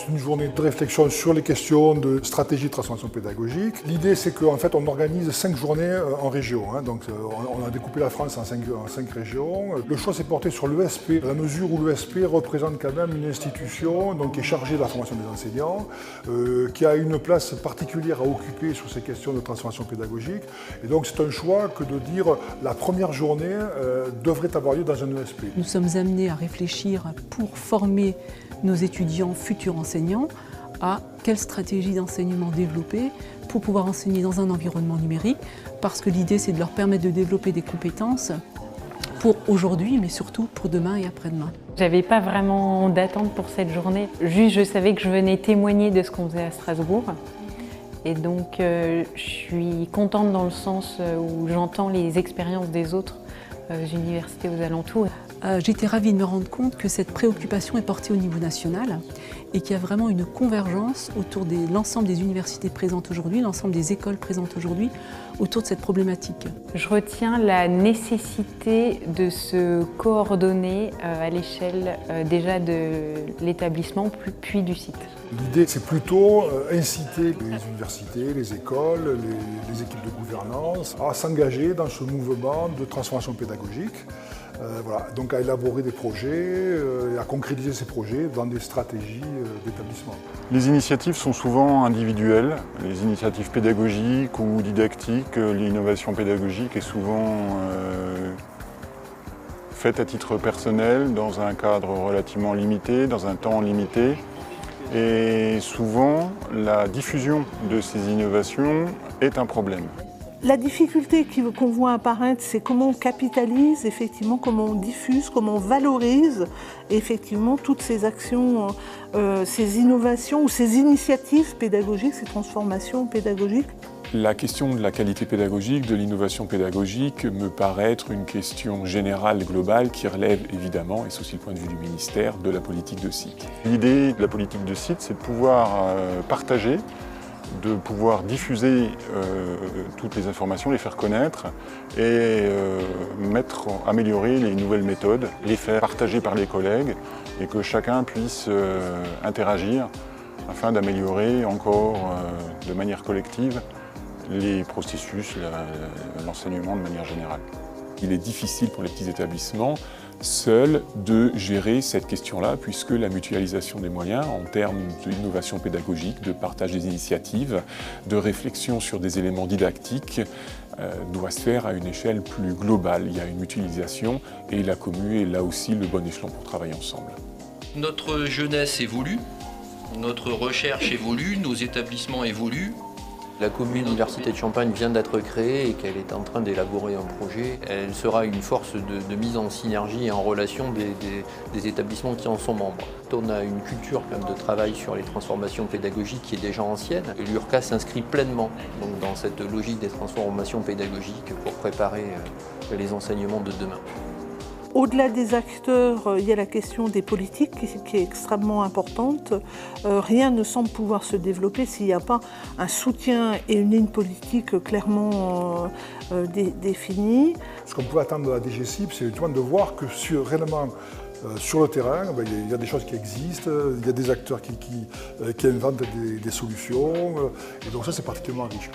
C'est une journée de réflexion sur les questions de stratégie de transformation pédagogique. L'idée, c'est qu'en fait, on organise 5 journées en région. Donc, on a découpé la France en 5 régions. Le choix s'est porté sur l'ESP, dans la mesure où l'ESP représente quand même une institution qui est chargée de la formation des enseignants, qui a une place particulière à occuper sur ces questions de transformation pédagogique. Et donc, c'est un choix que de dire la première journée devrait avoir lieu dans un ESP. Nous sommes amenés à réfléchir pour former nos étudiants futurs enseignants à quelle stratégie d'enseignement développer pour pouvoir enseigner dans un environnement numérique, parce que l'idée c'est de leur permettre de développer des compétences pour aujourd'hui, mais surtout pour demain et après-demain. J'avais pas vraiment d'attente pour cette journée, juste je savais que je venais témoigner de ce qu'on faisait à Strasbourg. Et donc je suis contente dans le sens où j'entends les expériences des autres universités aux alentours. J'étais ravie de me rendre compte que cette préoccupation est portée au niveau national et qu'il y a vraiment une convergence autour de l'ensemble des universités présentes aujourd'hui, l'ensemble des écoles présentes aujourd'hui, autour de cette problématique. Je retiens la nécessité de se coordonner à l'échelle déjà de l'établissement puis du site. L'idée, c'est plutôt inciter les universités, les écoles, les équipes de gouvernance à s'engager dans ce mouvement de transformation pédagogique. Voilà, donc à élaborer des projets et à concrétiser ces projets dans des stratégies d'établissement. Les initiatives sont souvent individuelles, les initiatives pédagogiques ou didactiques, l'innovation pédagogique est souvent faite à titre personnel, dans un cadre relativement limité, dans un temps limité. Et souvent, la diffusion de ces innovations est un problème. La difficulté qu'on voit apparaître, c'est comment on capitalise, effectivement, comment on diffuse, comment on valorise effectivement toutes ces actions, ces innovations ou ces initiatives pédagogiques, ces transformations pédagogiques. La question de la qualité pédagogique, de l'innovation pédagogique me paraît être une question générale, globale, qui relève évidemment, et c'est aussi le point de vue du ministère, de la politique de site. L'idée de la politique de site, c'est de pouvoir partager, de pouvoir diffuser toutes les informations, les faire connaître et améliorer les nouvelles méthodes, les faire partager par les collègues et que chacun puisse interagir afin d'améliorer encore de manière collective les processus, l'enseignement de manière générale. Il est difficile pour les petits établissements seuls de gérer cette question-là, puisque la mutualisation des moyens en termes d'innovation pédagogique, de partage des initiatives, de réflexion sur des éléments didactiques doit se faire à une échelle plus globale. Il y a une mutualisation et la commu est là aussi le bon échelon pour travailler ensemble. Notre jeunesse évolue, notre recherche évolue, nos établissements évoluent. La commune Université de Champagne vient d'être créée et qu'elle est en train d'élaborer un projet. Elle sera une force de mise en synergie et en relation des établissements qui en sont membres. On a une culture quand même de travail sur les transformations pédagogiques qui est déjà ancienne. Et l'URCA s'inscrit pleinement donc, dans cette logique des transformations pédagogiques pour préparer les enseignements de demain. Au-delà des acteurs, il y a la question des politiques qui est extrêmement importante. Rien ne semble pouvoir se développer s'il n'y a pas un soutien et une ligne politique clairement définie. Ce qu'on peut attendre de la DGCIP, c'est de voir que réellement sur le terrain, il y a des choses qui existent, il y a des acteurs qui inventent des solutions. Et donc ça, c'est particulièrement riche.